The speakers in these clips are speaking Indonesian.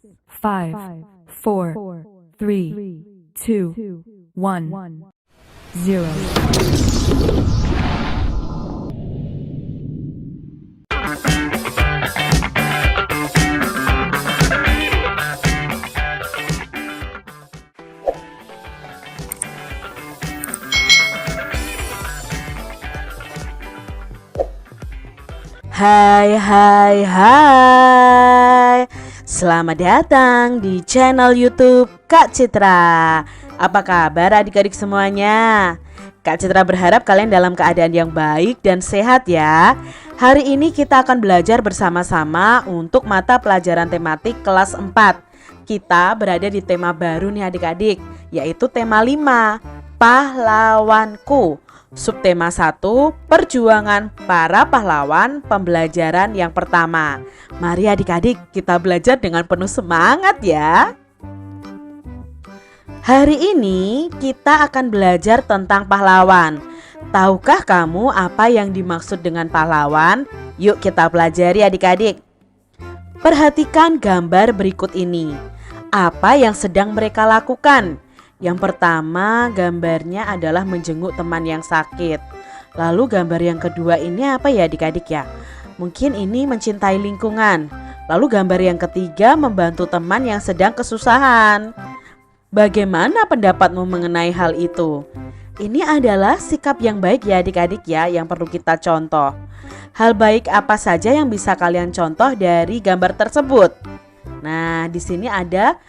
5, 4, 3, 2, 1, 0. Hai. Selamat datang di channel YouTube Kak Citra. Apa kabar adik-adik semuanya? Kak Citra berharap kalian dalam keadaan yang baik dan sehat ya. Hari ini kita akan belajar bersama-sama untuk mata pelajaran tematik kelas 4. Kita berada di tema baru nih adik-adik, yaitu tema 5, Pahlawanku. Subtema 1, perjuangan para pahlawan, pembelajaran yang pertama. Mari adik-adik kita belajar dengan penuh semangat ya. Hari ini kita akan belajar tentang pahlawan. Tahukah kamu apa yang dimaksud dengan pahlawan? Yuk kita pelajari adik-adik. Perhatikan gambar berikut ini. Apa yang sedang mereka lakukan? Yang pertama gambarnya adalah menjenguk teman yang sakit. Lalu gambar yang kedua ini apa ya adik-adik ya? Mungkin ini mencintai lingkungan. Lalu gambar yang ketiga membantu teman yang sedang kesusahan. Bagaimana pendapatmu mengenai hal itu? Ini adalah sikap yang baik ya adik-adik ya, yang perlu kita contoh. Hal baik apa saja yang bisa kalian contoh dari gambar tersebut? Nah, di sini ada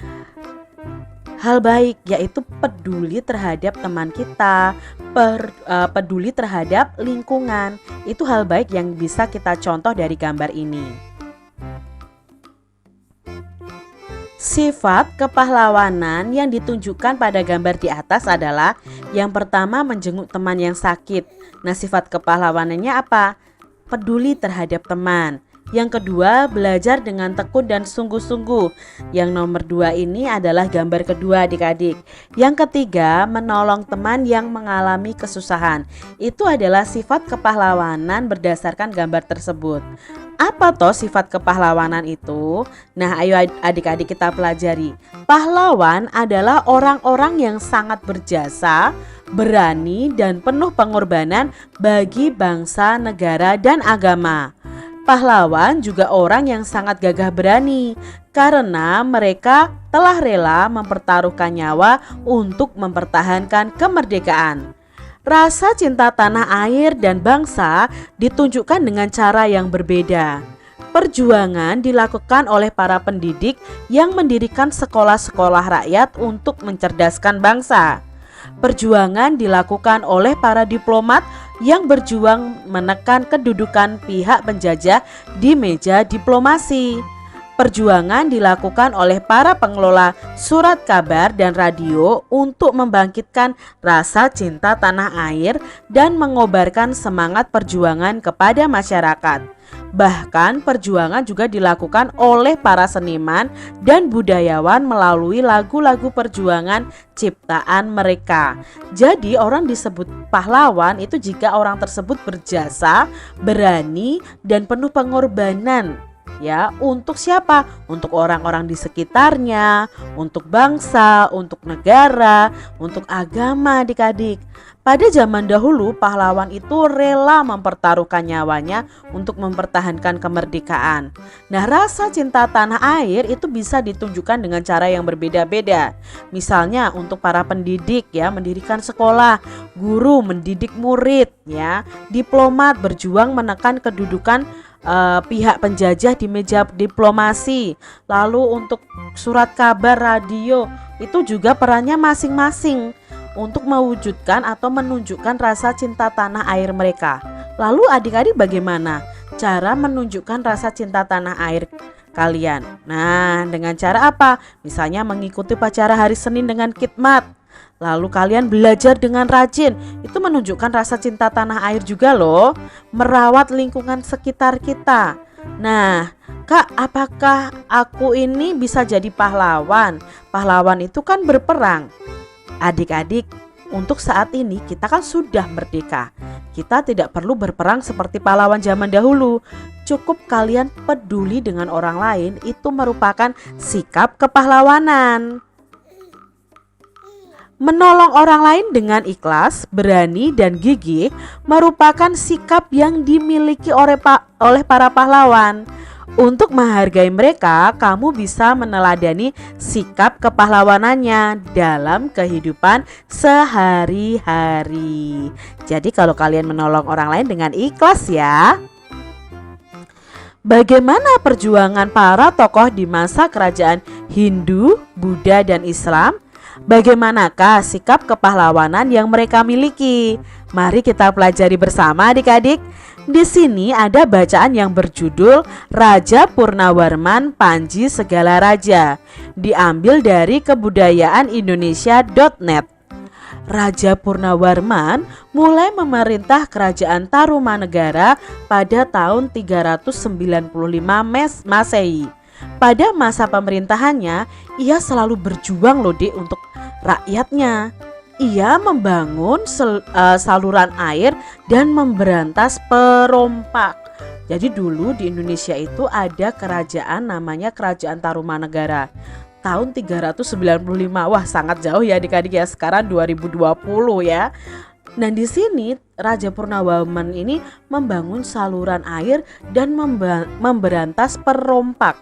hal baik, yaitu peduli terhadap teman kita, peduli terhadap lingkungan. Itu hal baik yang bisa kita contoh dari gambar ini. Sifat kepahlawanan yang ditunjukkan pada gambar di atas adalah yang pertama menjenguk teman yang sakit. Nah, sifat kepahlawanannya apa? Peduli terhadap teman. Yang kedua, belajar dengan tekun dan sungguh-sungguh. Yang nomor 2 ini adalah gambar kedua adik-adik. Yang ketiga, menolong teman yang mengalami kesusahan. Itu adalah sifat kepahlawanan berdasarkan gambar tersebut. Apa toh sifat kepahlawanan itu? Nah, ayo adik-adik kita pelajari. Pahlawan adalah orang-orang yang sangat berjasa, berani, dan penuh pengorbanan bagi bangsa, negara, dan agama. Pahlawan juga orang yang sangat gagah berani karena mereka telah rela mempertaruhkan nyawa untuk mempertahankan kemerdekaan. Rasa cinta tanah air dan bangsa ditunjukkan dengan cara yang berbeda. Perjuangan dilakukan oleh para pendidik yang mendirikan sekolah-sekolah rakyat untuk mencerdaskan bangsa. Perjuangan dilakukan oleh para diplomat yang berjuang menekan kedudukan pihak penjajah di meja diplomasi. Perjuangan dilakukan oleh para pengelola surat kabar dan radio untuk membangkitkan rasa cinta tanah air dan mengobarkan semangat perjuangan kepada masyarakat. Bahkan perjuangan juga dilakukan oleh para seniman dan budayawan melalui lagu-lagu perjuangan ciptaan mereka. Jadi orang disebut pahlawan itu jika orang tersebut berjasa, berani, dan penuh pengorbanan. Ya, untuk siapa? Untuk orang-orang di sekitarnya, untuk bangsa, untuk negara, untuk agama adik-adik. Pada zaman dahulu pahlawan itu rela mempertaruhkan nyawanya untuk mempertahankan kemerdekaan. Nah, rasa cinta tanah air itu bisa ditunjukkan dengan cara yang berbeda-beda. Misalnya untuk para pendidik ya, mendirikan sekolah, guru mendidik murid ya, diplomat berjuang menekan kedudukan pihak penjajah di meja diplomasi. Lalu untuk surat kabar, radio itu juga perannya masing-masing untuk mewujudkan atau menunjukkan rasa cinta tanah air mereka. Lalu adik-adik bagaimana cara menunjukkan rasa cinta tanah air kalian? Nah, dengan cara apa? Misalnya mengikuti upacara hari Senin dengan khidmat. Lalu kalian belajar dengan rajin. Itu menunjukkan rasa cinta tanah air juga loh. Merawat lingkungan sekitar kita. Nah, Kak, apakah aku ini bisa jadi pahlawan? Pahlawan itu kan berperang. Adik-adik, untuk saat ini kita kan sudah merdeka. Kita tidak perlu berperang seperti pahlawan zaman dahulu. cukup kalian peduli dengan orang lain, itu merupakan sikap kepahlawanan. Menolong orang lain dengan ikhlas, berani, dan gigih merupakan sikap yang dimiliki oleh para pahlawan. Untuk menghargai mereka, kamu bisa meneladani sikap kepahlawanannya dalam kehidupan sehari-hari. Jadi kalau kalian menolong orang lain dengan ikhlas ya. Bagaimana perjuangan para tokoh di masa kerajaan Hindu, Buddha, dan Islam? Bagaimanakah sikap kepahlawanan yang mereka miliki? Mari kita pelajari bersama adik-adik. Di sini ada bacaan yang berjudul Raja Purnawarman Panji Segala Raja, diambil dari kebudayaanIndonesia.net. Raja Purnawarman mulai memerintah kerajaan Tarumanegara pada tahun 395 Masehi. Pada masa pemerintahannya, ia selalu berjuang loh Dek untuk rakyatnya. Ia membangun saluran air dan memberantas perompak. Jadi dulu di Indonesia itu ada kerajaan namanya Kerajaan Tarumanegara. Tahun 395, wah sangat jauh ya adik-adik ya, sekarang 2020 ya. Dan di sini Raja Purnawarman ini membangun saluran air dan memberantas perompak.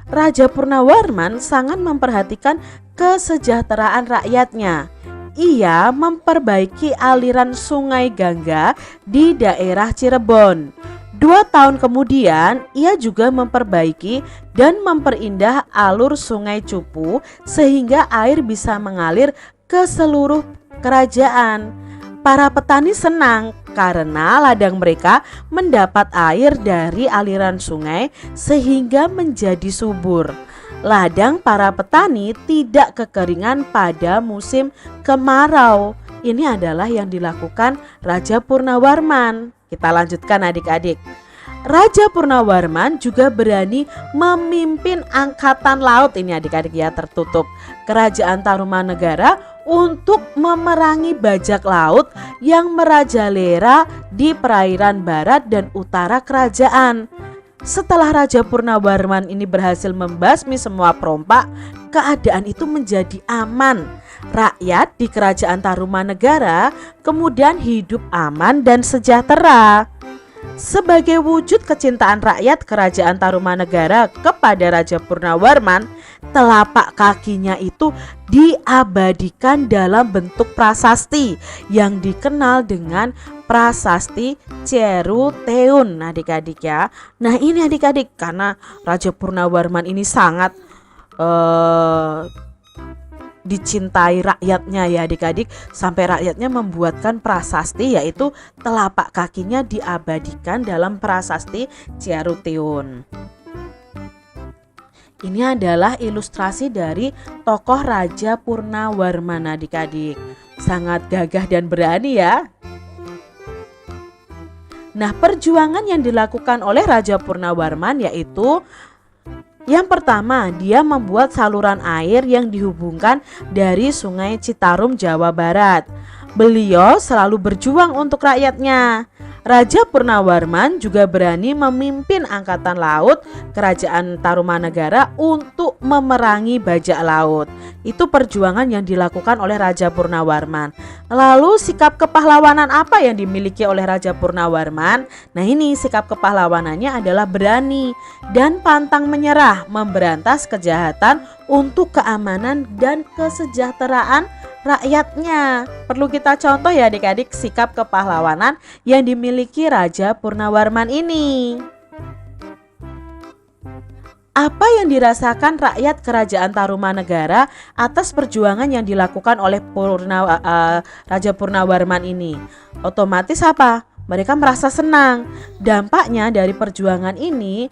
Raja Purnawarman sangat memperhatikan kesejahteraan rakyatnya. Ia memperbaiki aliran sungai Gangga di daerah Cirebon. 2 tahun kemudian, ia juga memperbaiki dan memperindah alur sungai Cupu sehingga air bisa mengalir ke seluruh kerajaan. Para petani senang karena ladang mereka mendapat air dari aliran sungai sehingga menjadi subur. Ladang para petani tidak kekeringan pada musim kemarau. Ini adalah yang dilakukan Raja Purnawarman. Kita lanjutkan adik-adik. Raja Purnawarman juga berani memimpin angkatan laut, ini adik-adik ya, tertutup Kerajaan Tarumanegara untuk memerangi bajak laut yang merajalela di perairan barat dan utara kerajaan. Setelah Raja Purnawarman ini berhasil membasmi semua perompak, keadaan itu menjadi aman. Rakyat di Kerajaan Tarumanegara kemudian hidup aman dan sejahtera. Sebagai wujud kecintaan rakyat Kerajaan Tarumanegara kepada Raja Purnawarman, telapak kakinya itu diabadikan dalam bentuk prasasti yang dikenal dengan prasasti Ceruteun adik-adik ya. Nah ini adik-adik, karena Raja Purnawarman ini sangat dicintai rakyatnya ya adik-adik, sampai rakyatnya membuatkan prasasti, yaitu telapak kakinya diabadikan dalam prasasti Ceruteun. Ini adalah ilustrasi dari tokoh Raja Purnawarman adik-adik. Sangat gagah dan berani ya. Nah, perjuangan yang dilakukan oleh Raja Purnawarman yaitu yang pertama, dia membuat saluran air yang dihubungkan dari Sungai Citarum, Jawa Barat. Beliau selalu berjuang untuk rakyatnya. Raja Purnawarman juga berani memimpin angkatan laut Kerajaan Tarumanegara untuk memerangi bajak laut. Itu perjuangan yang dilakukan oleh Raja Purnawarman. Lalu sikap kepahlawanan apa yang dimiliki oleh Raja Purnawarman? Nah ini sikap kepahlawanannya adalah berani dan pantang menyerah memberantas kejahatan untuk keamanan dan kesejahteraan rakyatnya. Perlu kita contoh ya adik-adik sikap kepahlawanan yang dimiliki Raja Purnawarman ini. Apa yang dirasakan rakyat Kerajaan Tarumanegara atas perjuangan yang dilakukan oleh Raja Purnawarman ini? Otomatis apa? Mereka merasa senang. Dampaknya dari perjuangan ini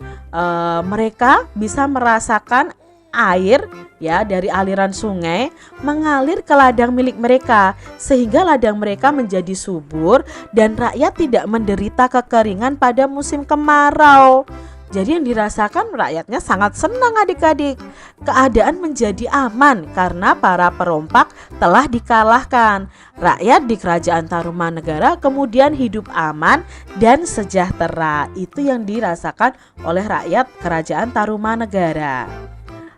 mereka bisa merasakan air ya dari aliran sungai mengalir ke ladang milik mereka, sehingga ladang mereka menjadi subur dan rakyat tidak menderita kekeringan pada musim kemarau. Jadi yang dirasakan rakyatnya sangat senang adik-adik. Keadaan menjadi aman karena para perompak telah dikalahkan. Rakyat di kerajaan Tarumanegara kemudian hidup aman dan sejahtera. Itu yang dirasakan oleh rakyat kerajaan Tarumanegara.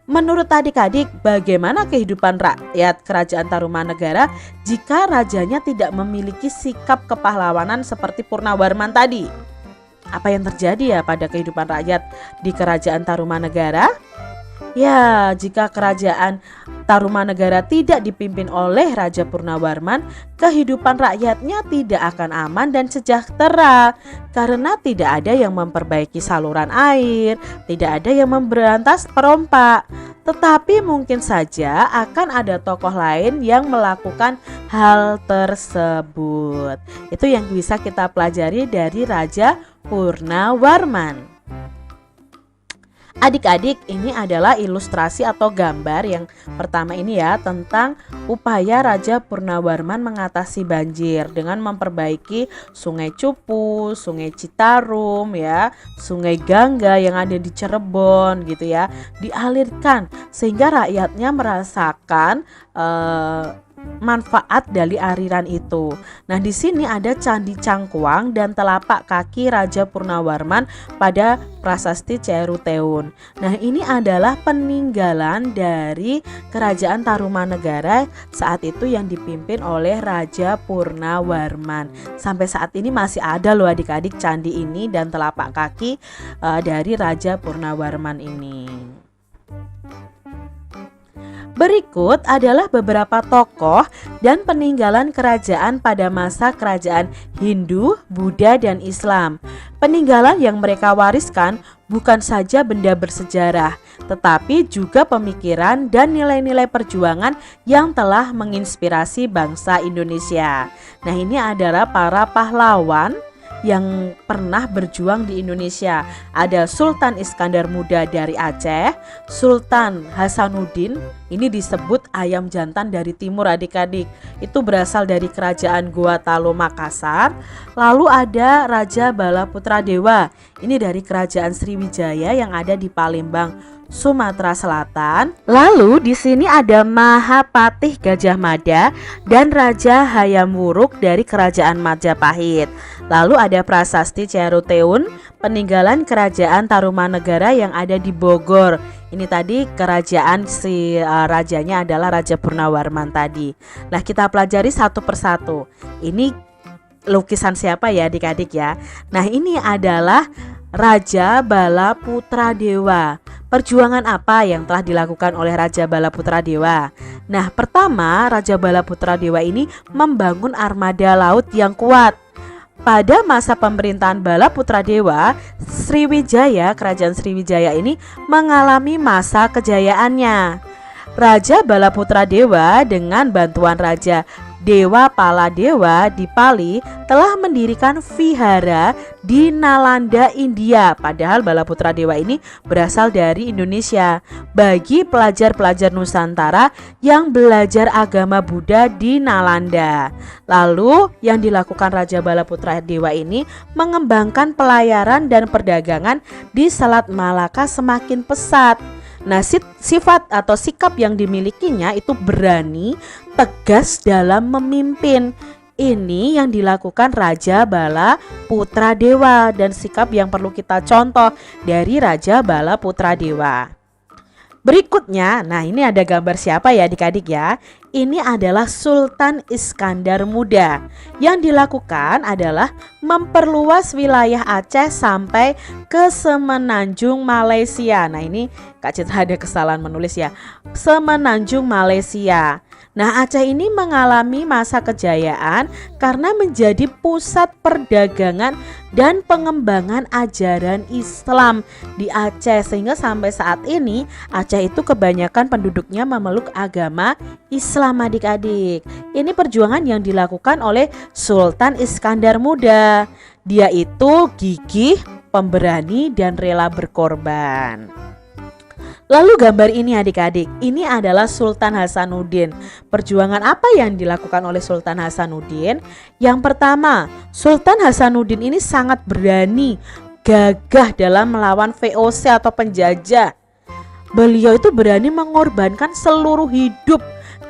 Menurut adik-adik, bagaimana kehidupan rakyat kerajaan Tarumanegara jika rajanya tidak memiliki sikap kepahlawanan seperti Purnawarman tadi? Apa yang terjadi ya pada kehidupan rakyat di kerajaan Tarumanegara? Ya, jika kerajaan Tarumanegara tidak dipimpin oleh Raja Purnawarman, kehidupan rakyatnya tidak akan aman dan sejahtera karena tidak ada yang memperbaiki saluran air, tidak ada yang memberantas perompak. Tetapi mungkin saja akan ada tokoh lain yang melakukan hal tersebut. Itu yang bisa kita pelajari dari Raja Purnawarman. Adik-adik, ini adalah ilustrasi atau gambar yang pertama ini ya, tentang upaya Raja Purnawarman mengatasi banjir dengan memperbaiki Sungai Cupu, Sungai Citarum ya, Sungai Gangga yang ada di Cirebon gitu ya, dialirkan sehingga rakyatnya merasakan manfaat dari aliran itu. Nah, di sini ada Candi Cangkuang dan telapak kaki Raja Purnawarman pada Prasasti Ceruteun. Nah, ini adalah peninggalan dari kerajaan Tarumanegara saat itu yang dipimpin oleh Raja Purnawarman. Sampai saat ini masih ada loh adik-adik candi ini dan telapak kaki dari Raja Purnawarman ini. Berikut adalah beberapa tokoh dan peninggalan kerajaan pada masa kerajaan Hindu, Buddha, dan Islam. Peninggalan yang mereka wariskan bukan saja benda bersejarah, tetapi juga pemikiran dan nilai-nilai perjuangan yang telah menginspirasi bangsa Indonesia. Nah, ini adalah para pahlawan yang pernah berjuang di Indonesia. Ada Sultan Iskandar Muda dari Aceh, Sultan Hasanuddin, ini disebut ayam jantan dari timur adik-adik. Itu berasal dari kerajaan Gorontalo Makassar. Lalu ada Raja Bala Putra Dewa, ini dari kerajaan Sriwijaya yang ada di Palembang, Sumatera Selatan. Lalu di sini ada Mahapatih Gajah Mada dan Raja Hayam Wuruk dari kerajaan Majapahit. Lalu ada Prasasti Ceruteun, peninggalan kerajaan Tarumanegara yang ada di Bogor. Ini tadi kerajaan rajanya adalah Raja Purnawarman tadi. Nah, kita pelajari satu persatu. Ini lukisan siapa ya adik-adik ya? Nah, ini adalah Raja Bala Putra Dewa. Perjuangan apa yang telah dilakukan oleh Raja Bala Putra Dewa? Nah, pertama, Raja Bala Putra Dewa ini membangun armada laut yang kuat. Pada masa pemerintahan Bala Putra Dewa, Sriwijaya, kerajaan Sriwijaya ini mengalami masa kejayaannya. Raja Bala Putra Dewa dengan bantuan Raja Dewa Paladewa di Pali telah mendirikan vihara di Nalanda, India. Padahal Bala Putra Dewa ini berasal dari Indonesia. Bagi pelajar-pelajar Nusantara yang belajar agama Buddha di Nalanda. Lalu yang dilakukan Raja Bala Putra Dewa ini mengembangkan pelayaran dan perdagangan di Selat Malaka semakin pesat. Nah, sifat atau sikap yang dimilikinya itu berani, tegas dalam memimpin. Ini yang dilakukan Raja Bala Putra Dewa dan sikap yang perlu kita contoh dari Raja Bala Putra Dewa. Berikutnya, nah ini ada gambar siapa ya adik-adik ya? Ini adalah Sultan Iskandar Muda. Yang dilakukan adalah memperluas wilayah Aceh sampai ke Semenanjung Malaysia. Nah, ini Kak Citra ada kesalahan menulis ya. Semenanjung Malaysia. Nah, Aceh ini mengalami masa kejayaan karena menjadi pusat perdagangan dan pengembangan ajaran Islam di Aceh, sehingga sampai saat ini Aceh itu kebanyakan penduduknya memeluk agama Islam adik-adik. Ini perjuangan yang dilakukan oleh Sultan Iskandar Muda. Dia itu gigih, pemberani, dan rela berkorban. Lalu gambar ini adik-adik, ini adalah Sultan Hasanuddin. Perjuangan apa yang dilakukan oleh Sultan Hasanuddin? Yang pertama, Sultan Hasanuddin ini sangat berani gagah dalam melawan VOC atau penjajah. Beliau itu berani mengorbankan seluruh hidup,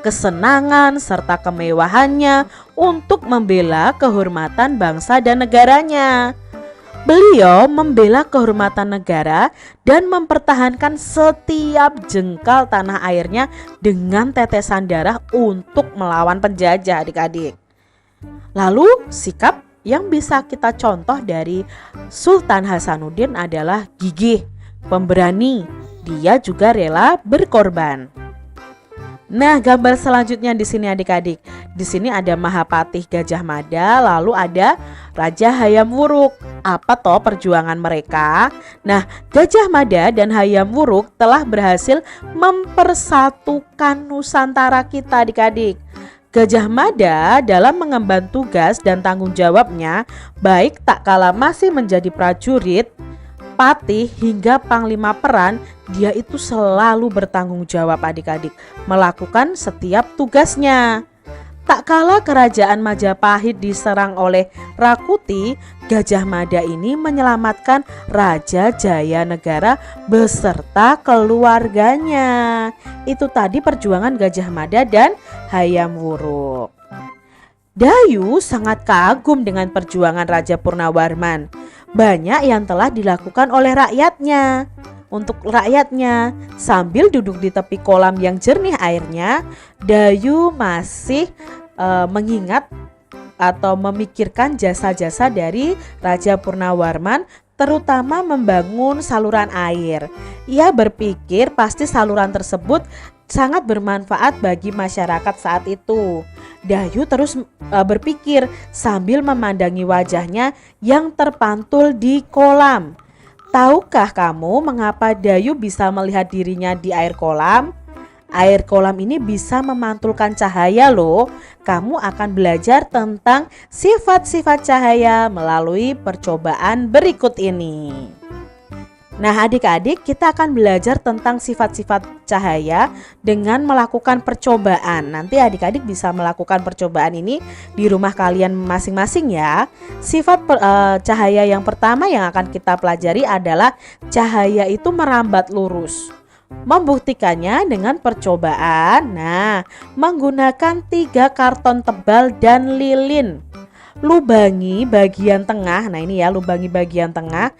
kesenangan, serta kemewahannya untuk membela kehormatan bangsa dan negaranya. Beliau membela kehormatan negara dan mempertahankan setiap jengkal tanah airnya dengan tetesan darah untuk melawan penjajah, adik-adik. Lalu sikap yang bisa kita contoh dari Sultan Hasanuddin adalah gigih, pemberani. Dia juga rela berkorban. Nah, gambar selanjutnya di sini adik-adik. Di sini ada Mahapatih Gajah Mada, lalu ada Raja Hayam Wuruk. Apa toh perjuangan mereka? Nah, Gajah Mada dan Hayam Wuruk telah berhasil mempersatukan Nusantara kita, adik-adik. Gajah Mada dalam mengemban tugas dan tanggung jawabnya, baik tak kala masih menjadi prajurit, patih hingga panglima perang, dia itu selalu bertanggung jawab, adik-adik, melakukan setiap tugasnya. Tak kala kerajaan Majapahit diserang oleh Rakuti, Gajah Mada ini menyelamatkan Raja Jayanegara beserta keluarganya. Itu tadi perjuangan Gajah Mada dan Hayam Wuruk. Dayu sangat kagum dengan perjuangan Raja Purnawarman. Banyak yang telah dilakukan oleh rakyatnya. Untuk rakyatnya, sambil duduk di tepi kolam yang jernih airnya, Dayu masih mengingat atau memikirkan jasa-jasa dari Raja Purnawarman, terutama membangun saluran air. Ia berpikir pasti saluran tersebut sangat bermanfaat bagi masyarakat saat itu. Dayu terus berpikir sambil memandangi wajahnya yang terpantul di kolam. Tahukah kamu mengapa Dayu bisa melihat dirinya di air kolam? Air kolam ini bisa memantulkan cahaya loh. Kamu akan belajar tentang sifat-sifat cahaya melalui percobaan berikut ini. Nah, adik-adik, kita akan belajar tentang sifat-sifat cahaya dengan melakukan percobaan. Nanti adik-adik bisa melakukan percobaan ini di rumah kalian masing-masing ya. Sifat cahaya yang pertama yang akan kita pelajari adalah cahaya itu merambat lurus. Membuktikannya dengan percobaan. Nah, menggunakan 3 karton tebal dan lilin. Lubangi bagian tengah. Nah, ini ya, lubangi bagian tengah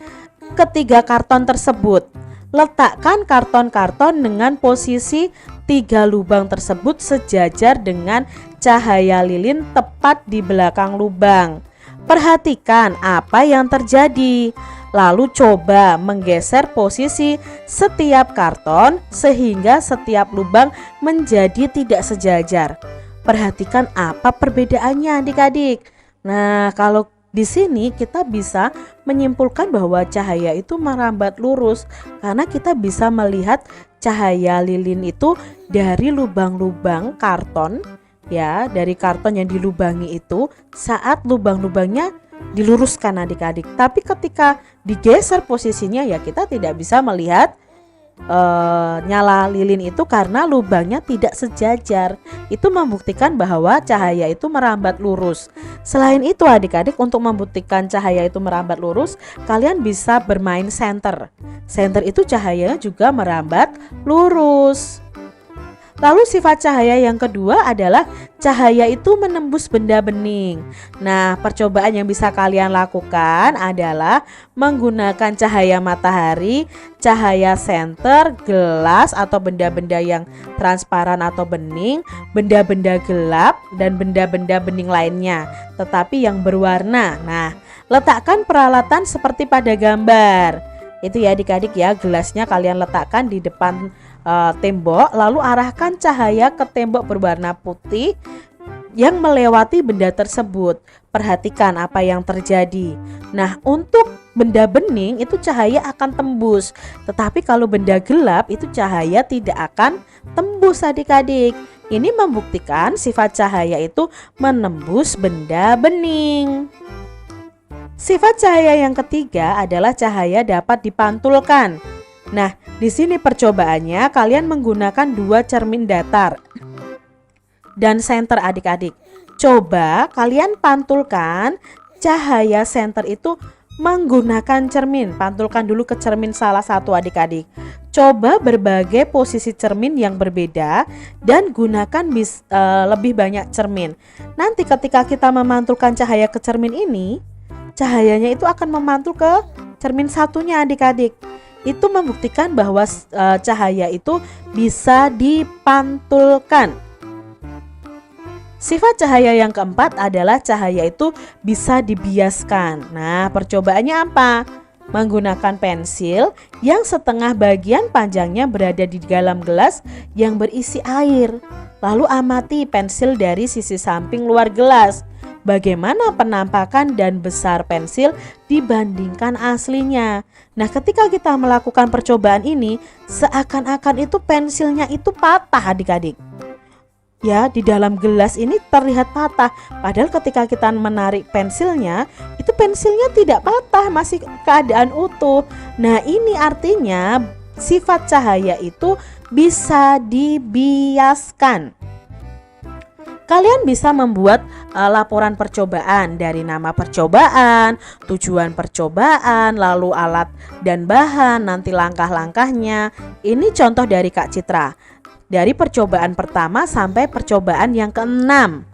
ketiga karton tersebut. Letakkan karton-karton dengan posisi 3 lubang tersebut sejajar dengan cahaya lilin tepat di belakang lubang. Perhatikan apa yang terjadi. Lalu coba menggeser posisi setiap karton sehingga setiap lubang menjadi tidak sejajar. Perhatikan apa perbedaannya, adik-adik. Nah, kalau di sini kita bisa menyimpulkan bahwa cahaya itu merambat lurus karena kita bisa melihat cahaya lilin itu dari lubang-lubang karton ya, dari karton yang dilubangi itu saat lubang-lubangnya diluruskan, adik-adik. Tapi ketika digeser posisinya ya kita tidak bisa melihat nyala lilin itu karena lubangnya tidak sejajar. Itu membuktikan bahwa cahaya itu merambat lurus. Selain itu adik-adik, untuk membuktikan cahaya itu merambat lurus, kalian bisa bermain senter. Senter itu cahayanya juga merambat lurus. Lalu sifat cahaya yang kedua adalah cahaya itu menembus benda bening. Nah, percobaan yang bisa kalian lakukan adalah menggunakan cahaya matahari, cahaya senter, gelas atau benda-benda yang transparan atau bening, benda-benda gelap, dan benda-benda bening lainnya, tetapi yang berwarna. Nah, letakkan peralatan seperti pada gambar. Itu ya adik-adik ya, gelasnya kalian letakkan di depan tembok, lalu arahkan cahaya ke tembok berwarna putih yang melewati benda tersebut. Perhatikan apa yang terjadi. Nah, untuk benda bening itu cahaya akan tembus, tetapi kalau benda gelap itu cahaya tidak akan tembus, adik-adik. Ini membuktikan sifat cahaya itu menembus benda bening. Sifat cahaya yang ketiga adalah cahaya dapat dipantulkan. Nah, di sini percobaannya kalian menggunakan 2 cermin datar dan senter, adik-adik. Coba kalian pantulkan cahaya senter itu menggunakan cermin. Pantulkan dulu ke cermin salah satu adik-adik. Coba berbagai posisi cermin yang berbeda dan gunakan lebih banyak cermin. Nanti ketika kita memantulkan cahaya ke cermin ini, cahayanya itu akan memantul ke cermin satunya adik-adik. Itu membuktikan bahwa cahaya itu bisa dipantulkan. Sifat cahaya yang keempat adalah cahaya itu bisa dibiaskan. Nah, percobaannya apa? Menggunakan pensil yang setengah bagian panjangnya berada di dalam gelas yang berisi air. Lalu amati pensil dari sisi samping luar gelas. Bagaimana penampakan dan besar pensil dibandingkan aslinya. Nah, ketika kita melakukan percobaan ini, seakan-akan itu pensilnya itu patah adik-adik. Ya, di dalam gelas ini terlihat patah. Padahal ketika kita menarik pensilnya, itu pensilnya tidak patah, masih keadaan utuh. Nah, ini artinya sifat cahaya itu bisa dibiaskan. Kalian bisa membuat laporan percobaan dari nama percobaan, tujuan percobaan, lalu alat dan bahan, nanti langkah-langkahnya. Ini contoh dari Kak Citra. Dari percobaan pertama sampai percobaan yang keempat.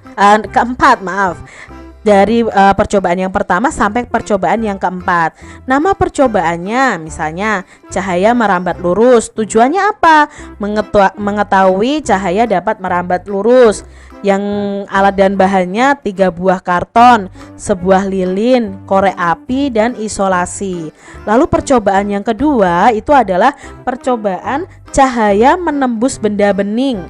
Dari percobaan yang pertama sampai percobaan yang keempat. Nama percobaannya misalnya cahaya merambat lurus. Tujuannya apa? Mengetahui cahaya dapat merambat lurus. Yang alat dan bahannya 3 buah karton, sebuah lilin, korek api, dan isolasi. Lalu percobaan yang kedua itu adalah percobaan cahaya menembus benda bening.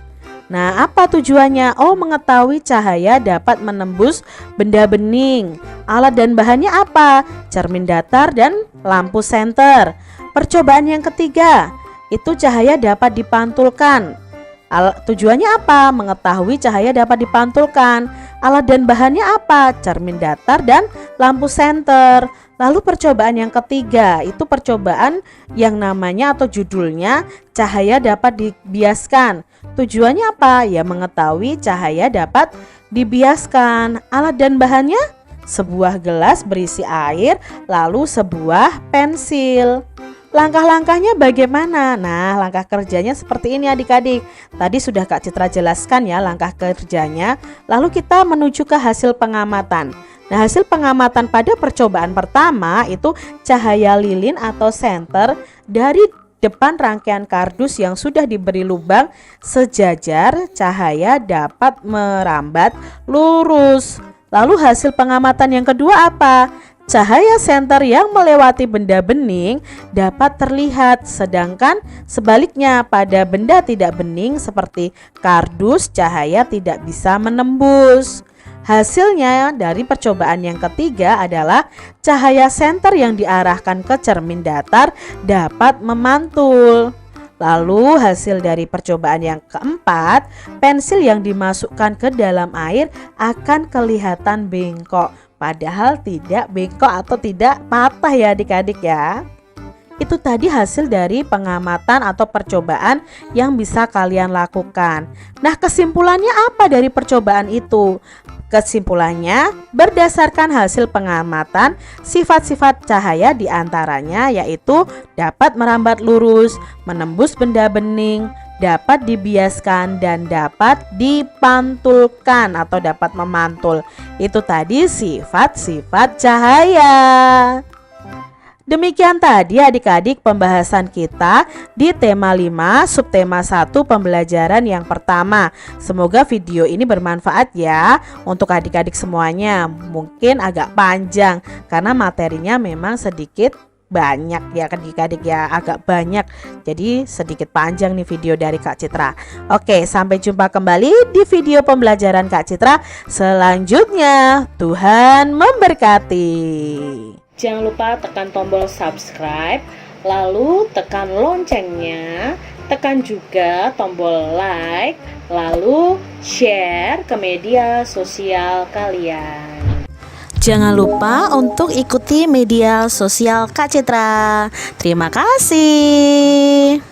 Nah, apa tujuannya? Oh, mengetahui cahaya dapat menembus benda bening. Alat dan bahannya apa? Cermin datar dan lampu senter. Percobaan yang ketiga itu cahaya dapat dipantulkan. Tujuannya apa? Mengetahui cahaya dapat dipantulkan. Alat dan bahannya apa? Cermin datar dan lampu senter. Lalu percobaan yang ketiga itu percobaan yang namanya atau judulnya cahaya dapat dibiaskan. Tujuannya apa? Ya, mengetahui cahaya dapat dibiaskan. Alat dan bahannya sebuah gelas berisi air, lalu sebuah pensil. Langkah-langkahnya bagaimana? Nah, langkah kerjanya seperti ini adik-adik. Tadi sudah Kak Citra jelaskan ya langkah kerjanya. Lalu kita menuju ke hasil pengamatan. Nah, hasil pengamatan pada percobaan pertama itu cahaya lilin atau senter dari depan rangkaian kardus yang sudah diberi lubang sejajar, cahaya dapat merambat lurus. Lalu hasil pengamatan yang kedua apa? Cahaya senter yang melewati benda bening dapat terlihat, sedangkan sebaliknya pada benda tidak bening seperti kardus, cahaya tidak bisa menembus. Hasilnya dari percobaan yang ketiga adalah cahaya senter yang diarahkan ke cermin datar dapat memantul. Lalu hasil dari percobaan yang keempat, pensil yang dimasukkan ke dalam air akan kelihatan bengkok. Padahal tidak bengkok atau tidak patah ya adik-adik ya. Itu tadi hasil dari pengamatan atau percobaan yang bisa kalian lakukan. Nah, kesimpulannya apa dari percobaan itu? Kesimpulannya, berdasarkan hasil pengamatan, sifat-sifat cahaya diantaranya yaitu dapat merambat lurus, menembus benda bening, dapat dibiaskan, dan dapat dipantulkan atau dapat memantul. Itu tadi sifat-sifat cahaya. Demikian tadi adik-adik pembahasan kita di tema 5 subtema 1 pembelajaran yang pertama. Semoga video ini bermanfaat ya untuk adik-adik semuanya. Mungkin agak panjang karena materinya memang sedikit banyak ya adik-adik ya, agak banyak. Jadi sedikit panjang nih video dari Kak Citra. Oke, sampai jumpa kembali di video pembelajaran Kak Citra selanjutnya. Tuhan memberkati. Jangan lupa tekan tombol subscribe, lalu tekan loncengnya, tekan juga tombol like, lalu share ke media sosial kalian. Jangan lupa untuk ikuti media sosial Kak Citra. Terima kasih.